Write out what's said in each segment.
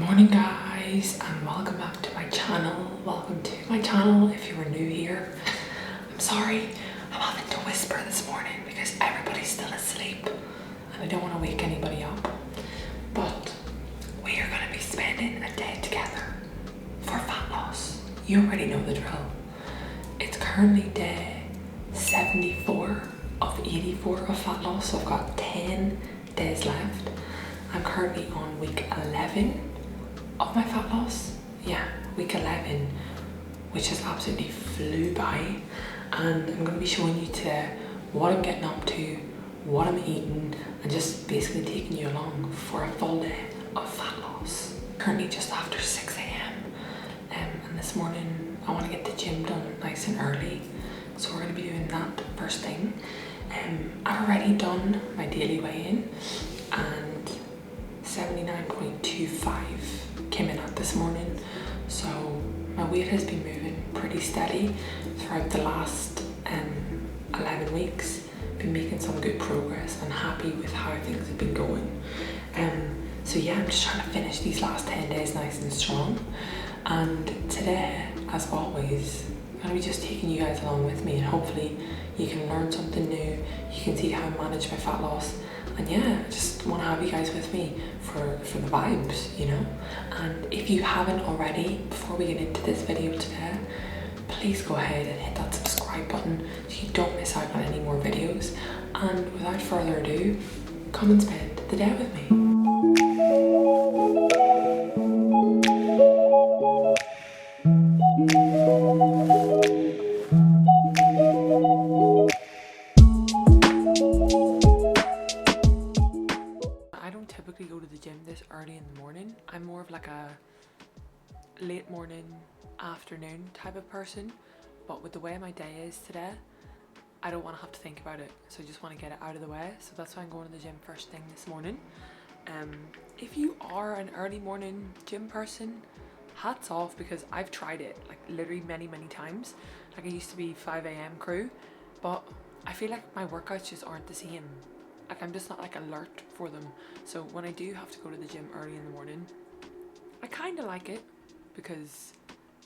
morning guys, and welcome back to my channel. Welcome to my channel if you are new here. I'm sorry I'm having to whisper this morning because everybody's still asleep and I don't want to wake anybody up. But we are going to be spending a day together for fat loss. You already know the drill. It's currently day 74 of 84 of fat loss, so I've got 10 days left. I'm currently on week 11 of my fat loss. Yeah, week 11, which has absolutely flew by. And I'm going to be showing you today what I'm getting up to, what I'm eating, and just basically taking you along for a full day of fat loss. Currently just after 6 a.m. And this morning I want to get the gym done nice and early. So we're going to be doing that first thing. I've already done my daily weigh-in and 79.25 came in at this morning. So my weight has been moving pretty steady throughout the last 11 weeks. Been making some good progress and happy with how things have been going. So yeah, I'm just trying to finish these last 10 days nice and strong. And today, as always, I'm going to be just taking you guys along with me, and hopefully you can learn something new. You can see how I manage my fat loss. And yeah, I just want to have you guys with me for the vibes, you know. And if you haven't already, before we get into this video today, please go ahead and hit that subscribe button so you don't miss out on any more videos. And without further ado, come and spend the day with me. Typically go to the gym this early in the morning. I'm more of like a late morning, afternoon type of person, but with the way my day is today, I don't want to have to think about it, so I just want to get it out of the way. So that's why I'm going to the gym first thing this morning. If you are an early morning gym person, hats off, because I've tried it like literally many times. Like I used to be 5 a.m. crew, but I feel like my workouts just aren't the same. Like I'm just not like alert for them. So when I do have to go to the gym early in the morning, I kind of like it because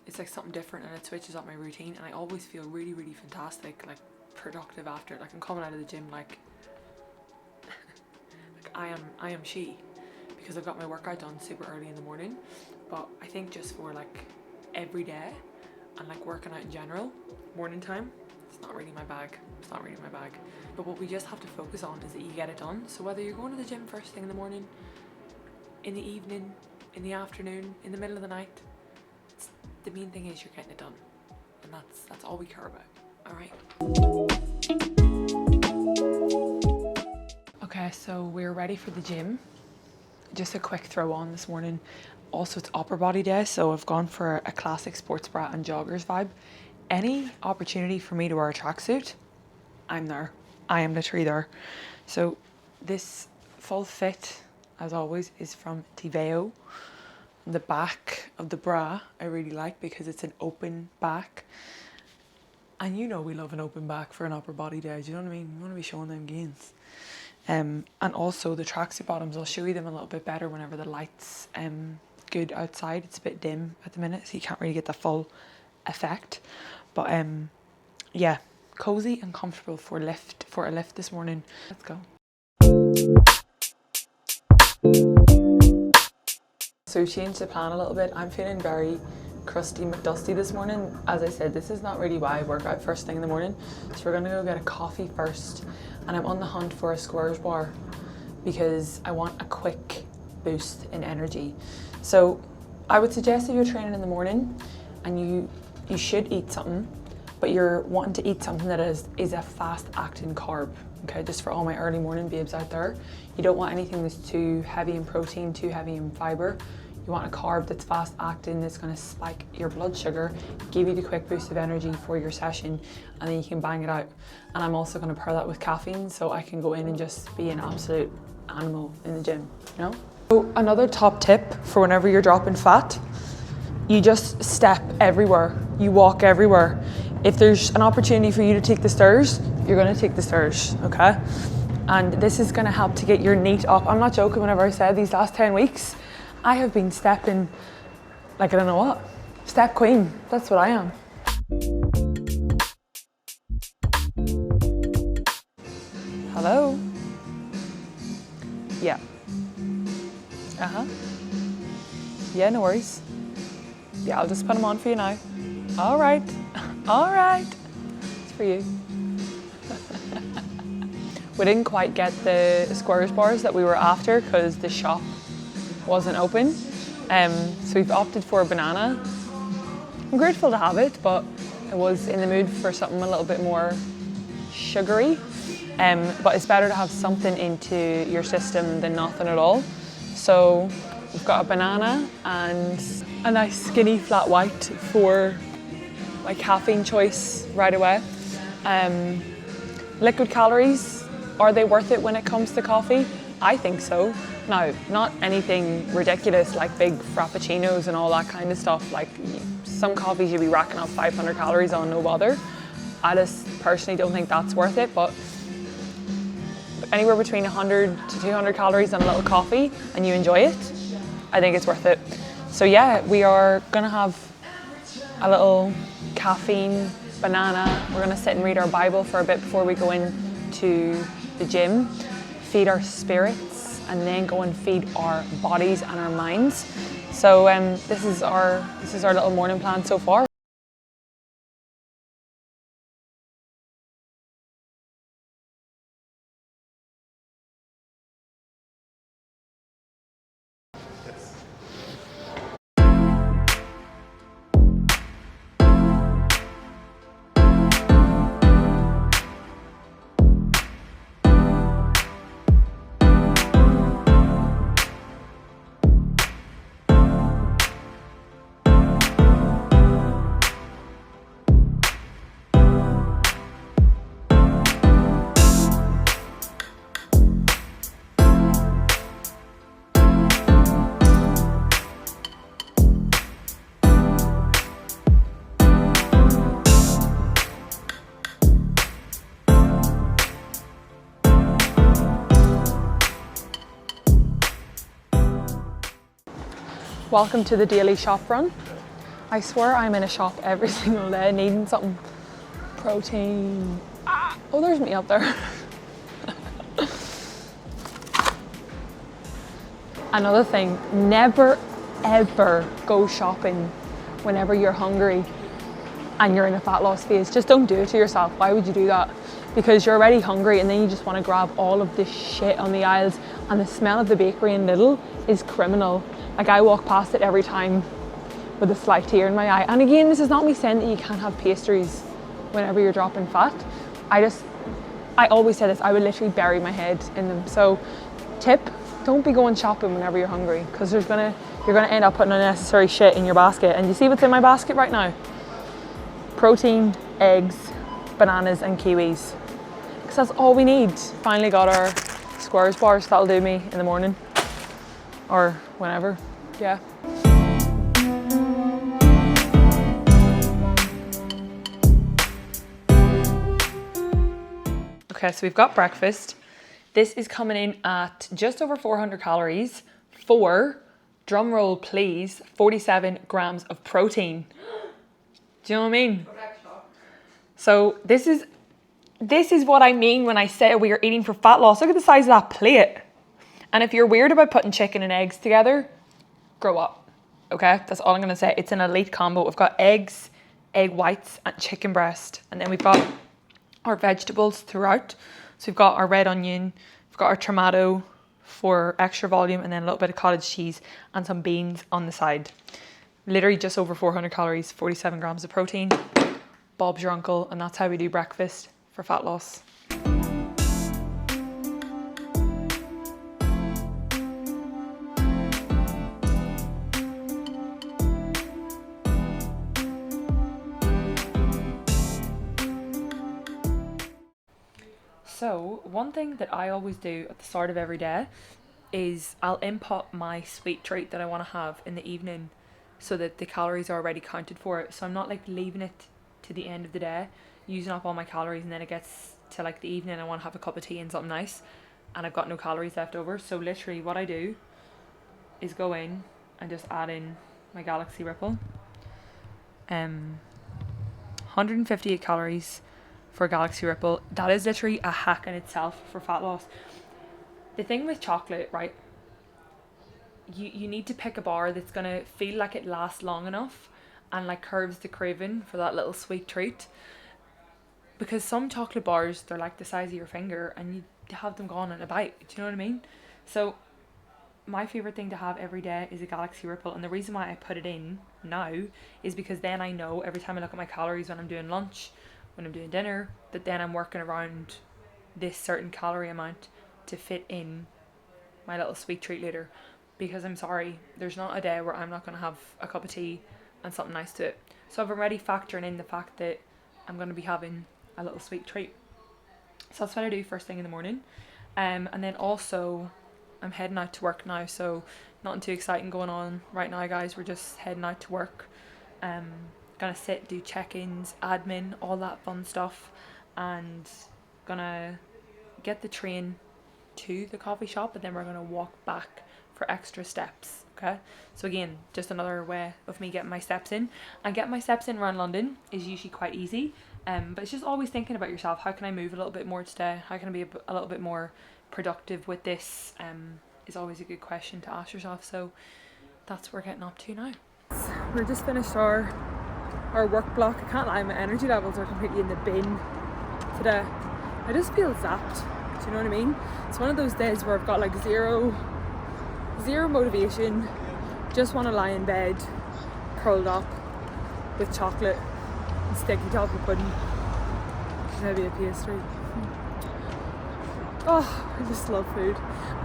it's like something different and it switches up my routine, and I always feel really fantastic, like productive after. Like I'm coming out of the gym like I am she, because I've got my workout done super early in the morning. But I think just for like every day and like working out in general, morning time, it's not really my bag. It's not really my bag. But what we just have to focus on is that you get it done. So whether you're going to the gym first thing in the morning, in the evening, in the afternoon, in the middle of the night, the main thing is you're getting it done. And that's all we care about. Alright. Okay, so we're ready for the gym. Just a quick throw on this morning. Also, it's upper body day, so I've gone for a classic sports bra and joggers vibe. Any opportunity for me to wear a tracksuit, I'm there. I am literally there. So this full fit, as always, is from Tiveo. The back of the bra I really like because it's an open back. And you know we love an open back for an upper body day, do you know what I mean? We want to be showing them gains. And also the tracksuit bottoms, I'll show you them a little bit better whenever the light's good outside. It's a bit dim at the minute, so you can't really get the full effect. But yeah, cozy and comfortable for a lift this morning. Let's go. So we changed the plan a little bit. I'm feeling very crusty McDusty this morning. As I said, this is not really why I work out first thing in the morning. So we're gonna go get a coffee first, and I'm on the hunt for a squares bar because I want a quick boost in energy. So I would suggest if you're training in the morning and you should eat something, but you're wanting to eat something that is a fast acting carb. Okay, just for all my early morning babes out there, you don't want anything that's too heavy in protein, too heavy in fiber. You want a carb that's fast acting, that's going to spike your blood sugar, give you the quick boost of energy for your session, and then you can bang it out. And I'm also going to pair that with caffeine, so I can go in and just be an absolute animal in the gym, you know? So another top tip for whenever you're dropping fat, you just step everywhere, you walk everywhere. If there's an opportunity for you to take the stairs, you're going to take the stairs, okay? And this is going to help to get your NEAT up. I'm not joking whenever I said these last 10 weeks, I have been stepping, like I don't know what, step queen. That's what I am. Hello? Yeah. Uh-huh. Yeah, no worries. Yeah, I'll just put them on for you now. All right. All right. It's for you. We didn't quite get the squares bars that we were after because the shop wasn't open. So we've opted for a banana. I'm grateful to have it, but I was in the mood for something a little bit more sugary. But it's better to have something into your system than nothing at all. So we've got a banana and a nice skinny flat white for my caffeine choice right away. Liquid calories, are they worth it when it comes to coffee? I think so. Now, not anything ridiculous like big frappuccinos and all that kind of stuff. Like some coffees you'll be racking up 500 calories on, no bother. I just personally don't think that's worth it, but anywhere between 100 to 200 calories on a little coffee and you enjoy it, I think it's worth it. So yeah, we are gonna have a little caffeine banana. We're gonna sit and read our Bible for a bit before we go into the gym, feed our spirits, and then go and feed our bodies and our minds. So this is our little morning plan so far. Welcome to the daily shop run. I swear I'm in a shop every single day needing something. Protein. Oh, there's me up there. Another thing, never ever go shopping whenever you're hungry and you're in a fat loss phase. Just don't do it to yourself. Why would you do that? Because you're already hungry and then you just want to grab all of this shit on the aisles, and the smell of the bakery in Lidl is criminal. Like I walk past it every time with a slight tear in my eye. And again, this is not me saying that you can't have pastries whenever you're dropping fat. I always say this, I would literally bury my head in them. So tip, don't be going shopping whenever you're hungry, because you're gonna end up putting unnecessary shit in your basket. And you see what's in my basket right now? Protein, eggs, bananas and kiwis. Because that's all we need. Finally got our squares bars, that'll do me in the morning. Or whenever, yeah. Okay, so we've got breakfast. This is coming in at just over 400 calories for, drum roll please, 47 grams of protein. Do you know what I mean? So this is what I mean when I say we are eating for fat loss. Look at the size of that plate. And if you're weird about putting chicken and eggs together, grow up, okay? That's all I'm gonna say. It's an elite combo. We've got eggs, egg whites, and chicken breast. And then we've got our vegetables throughout. So we've got our red onion, we've got our tomato for extra volume, and then a little bit of cottage cheese and some beans on the side. Literally just over 400 calories, 47 grams of protein. Bob's your uncle, and that's how we do breakfast for fat loss. So one thing that I always do at the start of every day is I'll input my sweet treat that I want to have in the evening so that the calories are already counted for it. So I'm not like leaving it to the end of the day, using up all my calories, and then it gets to like the evening, I want to have a cup of tea and something nice and I've got no calories left over. So literally what I do is go in, and just add in my Galaxy Ripple. 158 calories for Galaxy Ripple. That is literally a hack in itself for fat loss. The thing with chocolate, right, you need to pick a bar that's going to feel like it lasts long enough and like curbs the craving for that little sweet treat. Because some chocolate bars, they're like the size of your finger and you have them gone in a bite. Do you know what I mean? So my favourite thing to have every day is a Galaxy Ripple, and the reason why I put it in now is because then I know every time I look at my calories when I'm doing lunch, when I'm doing dinner, that then I'm working around this certain calorie amount to fit in my little sweet treat later. Because I'm sorry, there's not a day where I'm not going to have a cup of tea and something nice to it. So I've already factoring in the fact that I'm going to be having a little sweet treat. So that's what I do first thing in the morning. And then also I'm heading out to work now, so nothing too exciting going on right now, guys. We're just heading out to work. Gonna sit, do check-ins, admin, all that fun stuff, and gonna get the train to the coffee shop, and then we're gonna walk back for extra steps. Okay, so again, just another way of me getting my steps in. And getting my steps in around London is usually quite easy, but it's just always thinking about yourself. How can I move a little bit more today? How can I be a little bit more productive with this? Is always a good question to ask yourself. So that's what we're getting up to now. We're just finished our work block. I can't lie, my energy levels are completely in the bin today. I just feel zapped. Do you know what I mean? It's one of those days where I've got like zero motivation, just want to lie in bed curled up with chocolate and sticky chocolate pudding, maybe a PS3. Oh, I just love food.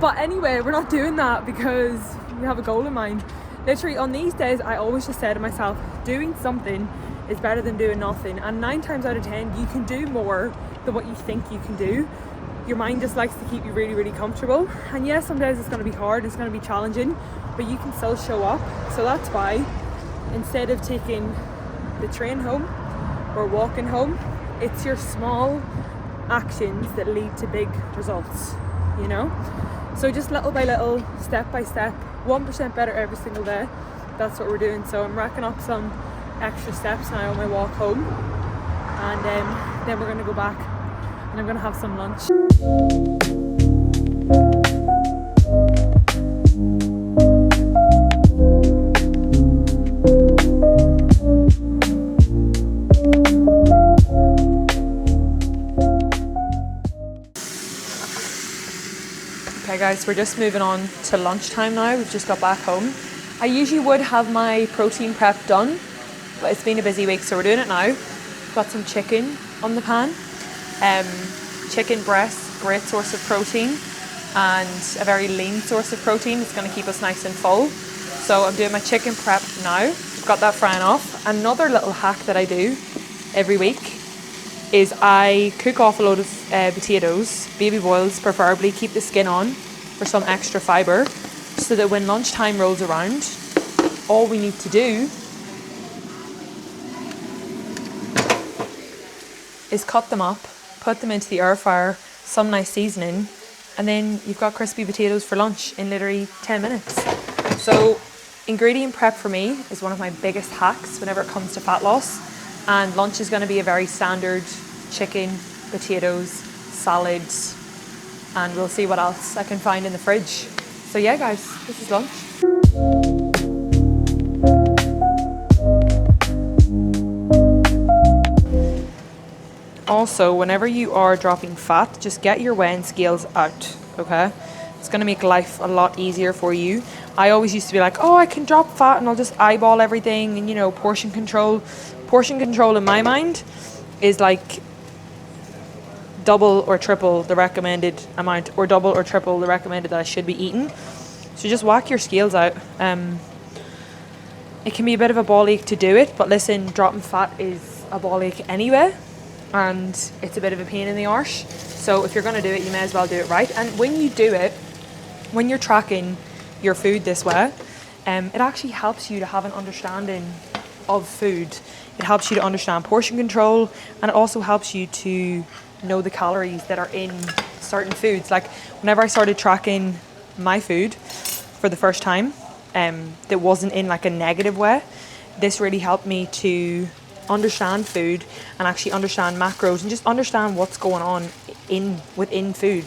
But anyway, we're not doing that because we have a goal in mind. Literally on these days I always just say to myself, doing something is better than doing nothing, and 9 times out of 10 you can do more than what you think you can do. Your mind just likes to keep you really, really comfortable, and yes, some days it's going to be hard, it's going to be challenging, but you can still show up. So that's why instead of taking the train home or walking home, it's your small actions that lead to big results, you know? So just little by little, step by step, 1% better every single day. That's what we're doing. So I'm racking up some extra steps now on my walk home, and then we're going to go back and I'm going to have some lunch. Okay guys, we're just moving on to lunchtime now. We've just got back home. I usually would have my protein prep done, but it's been a busy week, so we're doing it now. Got some chicken on the pan. Chicken breast, great source of protein, and a very lean source of protein. It's going to keep us nice and full. So I'm doing my chicken prep now. I've got that frying off. Another little hack that I do every week is I cook off a load of potatoes, baby boils preferably, keep the skin on for some extra fibre, so that when lunchtime rolls around, all we need to do is cut them up, put them into the air fryer, some nice seasoning, and then you've got crispy potatoes for lunch in literally 10 minutes. So ingredient prep for me is one of my biggest hacks whenever it comes to fat loss, and lunch is going to be a very standard chicken, potatoes, salads, and we'll see what else I can find in the fridge. So yeah guys, this is lunch. Also, whenever you are dropping fat, just get your weighing scales out, okay? It's going to make life a lot easier for you. I always used to be like, oh, I can drop fat and I'll just eyeball everything, and you know, portion control. Portion control in my mind is like double or triple the recommended amount, or double or triple the recommended that I should be eating. So just whack your scales out. It can be a bit of a ball ache to do it, but listen, dropping fat is a ball ache anyway, and it's a bit of a pain in the arse. So if you're going to do it, you may as well do it right. And when you do it, when you're tracking your food this way, it actually helps you to have an understanding of food. It helps you to understand portion control, and it also helps you to know the calories that are in certain foods. Like whenever I started tracking my food for the first time, that wasn't in like a negative way. This really helped me to understand food and actually understand macros and just understand what's going on within food.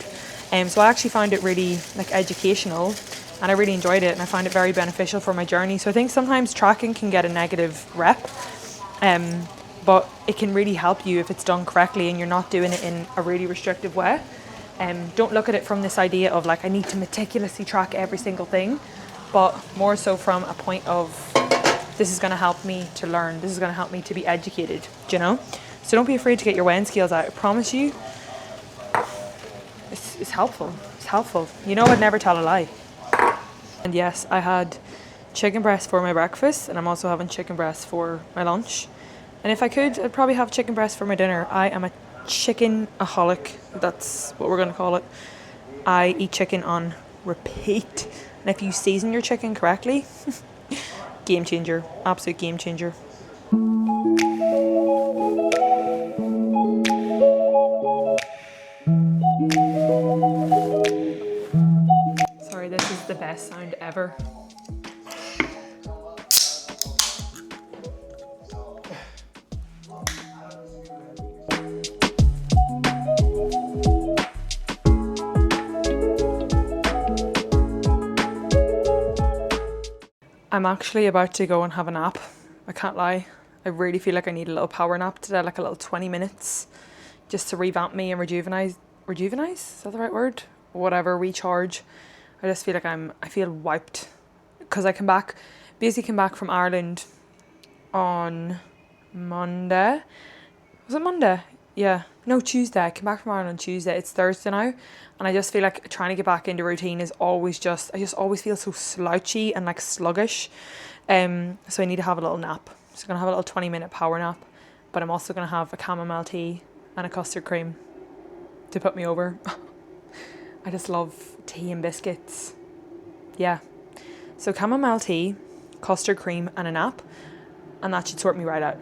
So I actually found it really like educational, and I really enjoyed it, and I find it very beneficial for my journey. So I think sometimes tracking can get a negative rep, but it can really help you if it's done correctly and you're not doing it in a really restrictive way. Don't look at it from this idea of like I need to meticulously track every single thing, but more so from a point of this is going to help me to learn, this is going to help me to be educated, do you know? So don't be afraid to get your weighing scales out. I promise you, it's helpful. It's helpful. You know, I'd never tell a lie. And yes, I had chicken breast for my breakfast, and I'm also having chicken breast for my lunch. And if I could, I'd probably have chicken breast for my dinner. I am a chicken-aholic. That's what we're going to call it. I eat chicken on repeat. And if you season your chicken correctly, game changer. Absolute game changer. Sorry, this is the best sound ever. I'm actually about to go and have a nap. I can't lie. I really feel like I need a little power nap today, like a little 20 minutes, just to revamp me and rejuvenise? Is that the right word? Whatever, recharge. I just feel like I feel wiped. Because I came back from Ireland on Monday. Was it Monday? Yeah. No, Tuesday. I came back from Ireland on Tuesday. It's Thursday now. And I just feel like trying to get back into routine is always I just always feel so slouchy and like sluggish. So I need to have a little nap. So I'm going to have a little 20-minute power nap. But I'm also going to have a chamomile tea and a custard cream to put me over. I just love tea and biscuits. Yeah. So chamomile tea, custard cream and a nap. And that should sort me right out.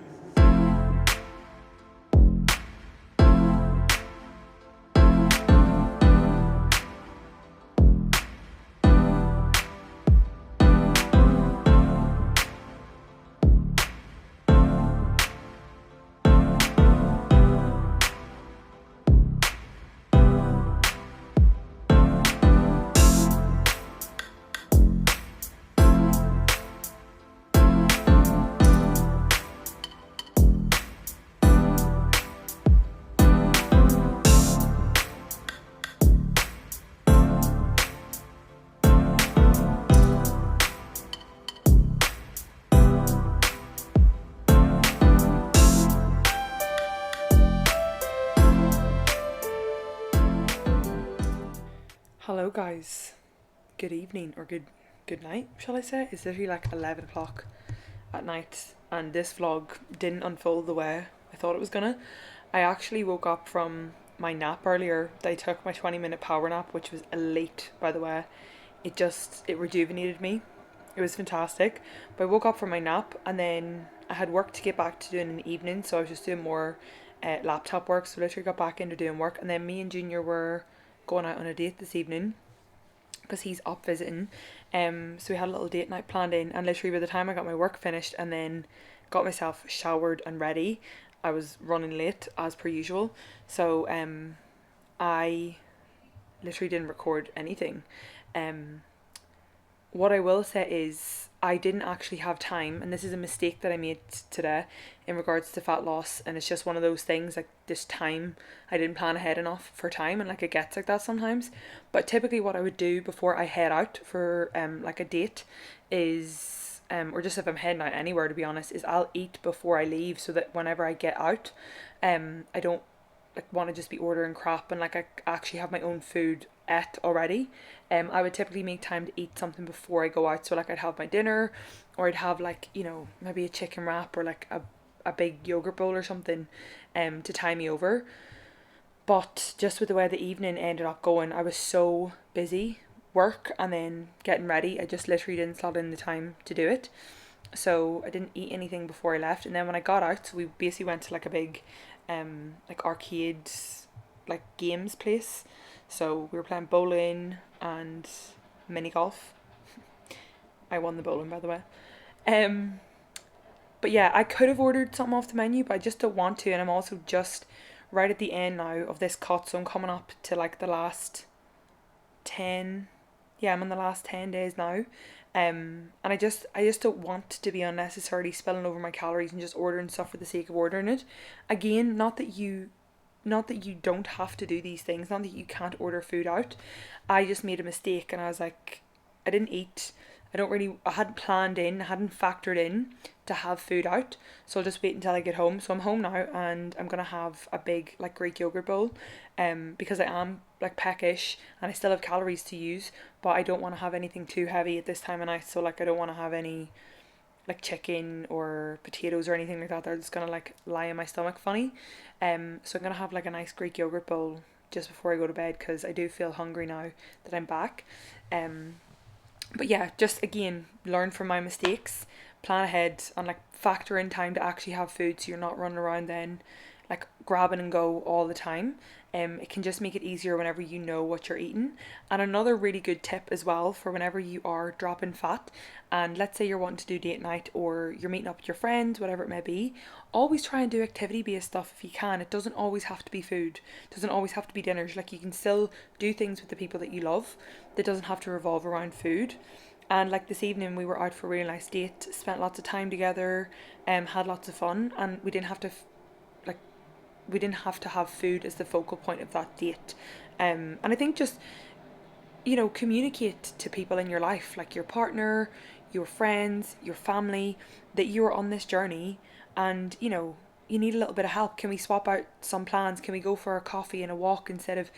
Hello guys, good evening or good night, shall I say? It's literally like 11 o'clock at night and this vlog didn't unfold the way I thought it was gonna. I actually woke up from my nap earlier. I took my 20-minute power nap, which was elite by the way. It rejuvenated me. It was fantastic. But I woke up from my nap and then I had work to get back to doing in the evening, so I was just doing more laptop work, so literally got back into doing work. And then me and Junior were going out on a date this evening because he's up visiting. So we had a little date night planned in, and literally by the time I got my work finished and then got myself showered and ready, I was running late as per usual. So I literally didn't record anything. What I will say is I didn't actually have time, and this is a mistake that I made today in regards to fat loss, and it's just one of those things, like this time I didn't plan ahead enough for time, and like it gets like that sometimes. But typically what I would do before I head out for like a date is or just if I'm heading out anywhere, to be honest, is I'll eat before I leave, so that whenever I get out I don't like want to just be ordering crap, and like I actually have my own food already. I would typically make time to eat something before I go out, so like I'd have my dinner, or I'd have like, you know, maybe a chicken wrap or like a big yogurt bowl or something to tie me over. But just with the way the evening ended up going, I was so busy work and then getting ready, I just literally didn't slot in the time to do it. So I didn't eat anything before I left, and then when I got out, so we basically went to like a big like arcades, like games place. So we were playing bowling and mini golf. I won the bowling, by the way. But yeah, I could have ordered something off the menu, but I just don't want to, and I'm also just right at the end now of this cut, so I'm coming up to like the last 10, yeah, I'm on the last 10 days now. And I just don't want to be unnecessarily spilling over my calories and just ordering stuff for the sake of ordering it. Again, not that you don't have to do these things, not that you can't order food out. I just made a mistake and I was like, I didn't eat. I hadn't planned in, I hadn't factored in to have food out. So I'll just wait until I get home. So I'm home now and I'm gonna have a big like Greek yogurt bowl, because I am like peckish and I still have calories to use, but I don't want to have anything too heavy at this time of night. So like I don't want to have any like chicken or potatoes or anything like that. They're just gonna like lie in my stomach funny. So I'm gonna have like a nice Greek yogurt bowl just before I go to bed because I do feel hungry now that I'm back. But yeah, just again, learn from my mistakes, plan ahead, and like factor in time to actually have food so you're not running around then like grabbing and go all the time. It can just make it easier whenever you know what you're eating. And another really good tip as well for whenever you are dropping fat, and let's say you're wanting to do date night or you're meeting up with your friends, whatever it may be, always try and do activity based stuff if you can. It doesn't always have to be food, it doesn't always have to be dinners. Like you can still do things with the people that you love that doesn't have to revolve around food. And like this evening we were out for a really nice date, spent lots of time together, had lots of fun, and like we didn't have to have food as the focal point of that date. And I think just, communicate to people in your life, like your partner, your friends, your family, that you're on this journey and, you need a little bit of help. Can we swap out some plans? Can we go for a coffee and a walk instead of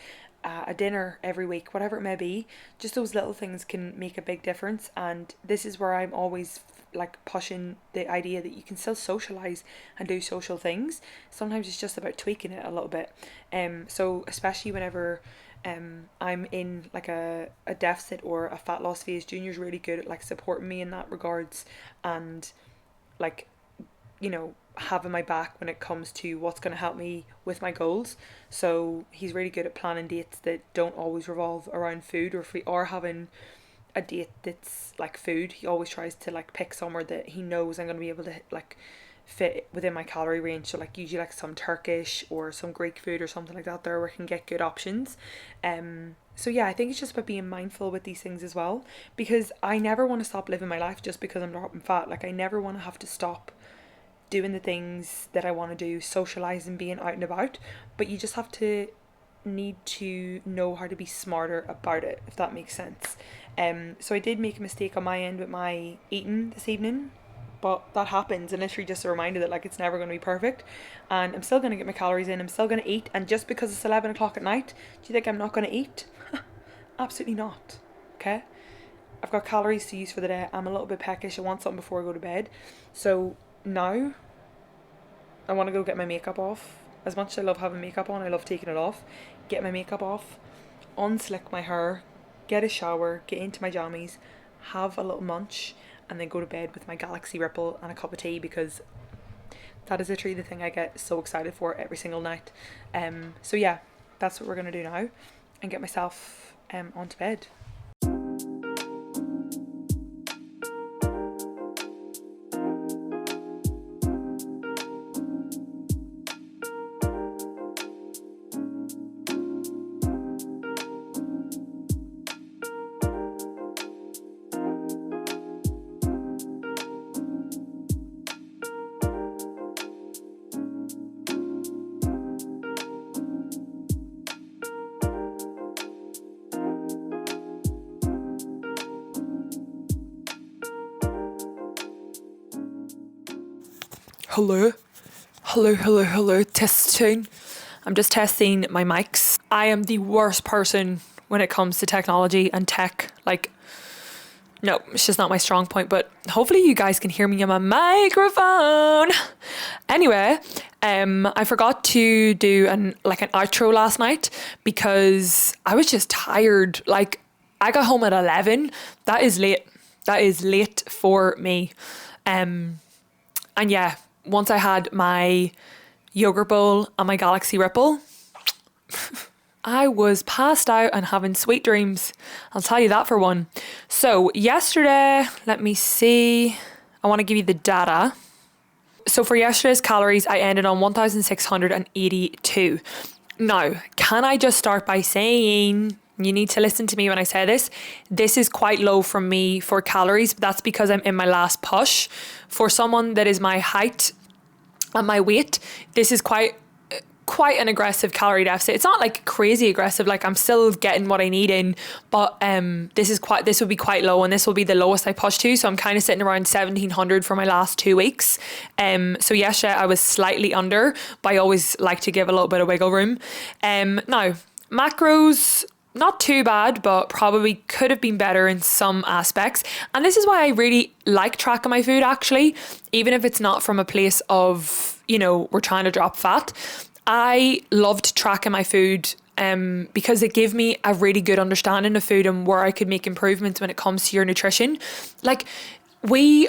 a dinner every week? Whatever it may be, just those little things can make a big difference. And this is where I'm always like pushing the idea that you can still socialize and do social things. Sometimes it's just about tweaking it a little bit. So especially whenever I'm in like a deficit or a fat loss phase, Junior's really good at like supporting me in that regards, and like, having my back when it comes to what's going to help me with my goals. So he's really good at planning dates that don't always revolve around food, or if we are having a date that's like food, he always tries to like pick somewhere that he knows I'm going to be able to like fit within my calorie range. So like usually like some Turkish or some Greek food or something like that there where I can get good options. So yeah, I think it's just about being mindful with these things as well, because I never want to stop living my life just because I'm dropping fat. Like I never want to have to stop doing the things that I want to do, socializing, being out and about, but you just have to need to know how to be smarter about it, if that makes sense. So I did make a mistake on my end with my eating this evening, but that happens, and literally just a reminder that like it's never going to be perfect, and I'm still going to get my calories in, I'm still going to eat. And just because it's 11 o'clock at night, do you think I'm not going to eat? Absolutely not. Okay, I've got calories to use for the day. I'm a little bit peckish, I want something before I go to bed. So now I want to go get my makeup off. As much as I love having makeup on, I love taking it off. Get my makeup off, unslick my hair, get a shower, get into my jammies, have a little munch, and then go to bed with my Galaxy Ripple and a cup of tea, because that is literally the thing I get so excited for every single night. So yeah, that's what we're going to do now and get myself onto bed. Hello, testing. I'm just testing my mics. I am the worst person when it comes to technology and tech. Like, no, it's just not my strong point, but hopefully you guys can hear me on my microphone. Anyway, I forgot to do an outro last night because I was just tired. Like, I got home at 11. That is late. That is late for me. And yeah, once I had my yogurt bowl and my Galaxy Ripple, I was passed out and having sweet dreams. I'll tell you that for one. So yesterday, let me see. I want to give you the data. So for yesterday's calories, I ended on 1,682. Now, can I just start by saying, you need to listen to me when I say this. This is quite low from me for calories, but that's because I'm in my last push. For someone that is my height and my weight, this is quite an aggressive calorie deficit. It's not like crazy aggressive, like I'm still getting what I need in, but this would be quite low, and this will be the lowest I push to. So I'm kind of sitting around 1,700 for my last 2 weeks. So yesterday I was slightly under, but I always like to give a little bit of wiggle room. Now macros, not too bad, but probably could have been better in some aspects. And this is why I really like tracking my food, actually, even if it's not from a place of, we're trying to drop fat. I loved tracking my food because it gave me a really good understanding of food and where I could make improvements when it comes to your nutrition. Like we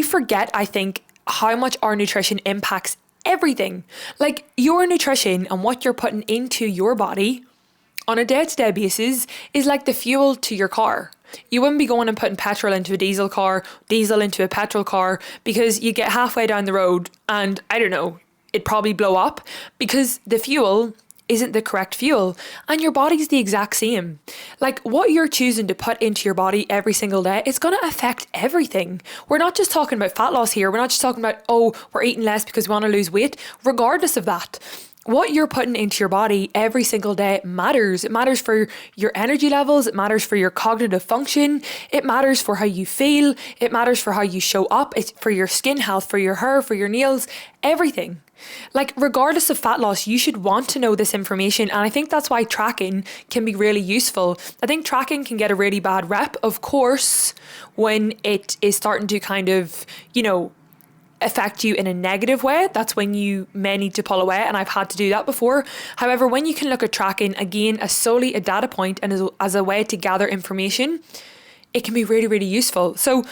forget, I think, how much our nutrition impacts everything. Like your nutrition and what you're putting into your body on a day-to-day basis is like the fuel to your car. You wouldn't be going and putting petrol into a diesel car, diesel into a petrol car, because you get halfway down the road and I don't know, it'd probably blow up because the fuel isn't the correct fuel, and your body's the exact same. Like what you're choosing to put into your body every single day, it's going to affect everything. We're not just talking about fat loss here. We're not just talking about, we're eating less because we want to lose weight. Regardless of that, what you're putting into your body every single day matters. It matters for your energy levels. It matters for your cognitive function. It matters for how you feel. It matters for how you show up. It's for your skin health, for your hair, for your nails, everything. Like regardless of fat loss, you should want to know this information. And I think that's why tracking can be really useful. I think tracking can get a really bad rep, of course, when it is starting to kind of, affect you in a negative way. That's when you may need to pull away, and I've had to do that before. However, when you can look at tracking again as solely a data point and as a way to gather information, it can be really, really useful. So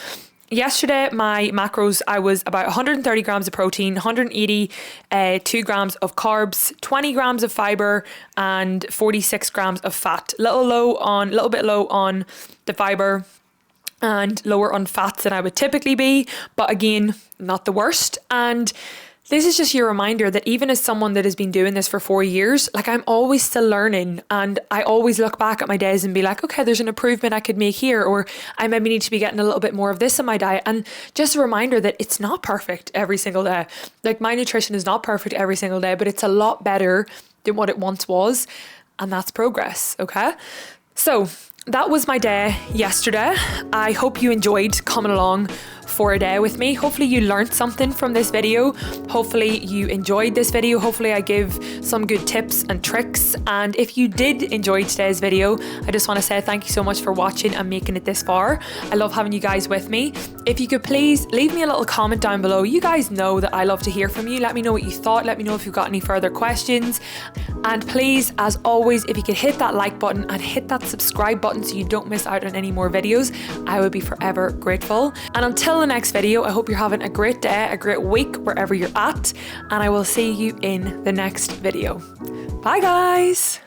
yesterday, my macros, I was about 130 grams of protein, 182 grams of carbs, 20 grams of fiber, and 46 grams of fat. A little bit low on the fiber and lower on fats than I would typically be, but again, not the worst. And this is just your reminder that even as someone that has been doing this for 4 years, like I'm always still learning, and I always look back at my days and be like, okay, there's an improvement I could make here, or I maybe need to be getting a little bit more of this in my diet. And just a reminder that it's not perfect every single day. Like my nutrition is not perfect every single day, but it's a lot better than what it once was. And that's progress. Okay. So that was my day yesterday. I hope you enjoyed coming along for a day with me. Hopefully you learned something from this video. Hopefully you enjoyed this video. Hopefully I give some good tips and tricks. And if you did enjoy today's video, I just want to say thank you so much for watching and making it this far. I love having you guys with me. If you could please leave me a little comment down below. You guys know that I love to hear from you. Let me know what you thought. Let me know if you've got any further questions. And please, as always, if you could hit that like button and hit that subscribe button so you don't miss out on any more videos, I would be forever grateful. And until the next video, I hope you're having a great day, a great week, wherever you're at, and I will see you in the next video. Bye guys!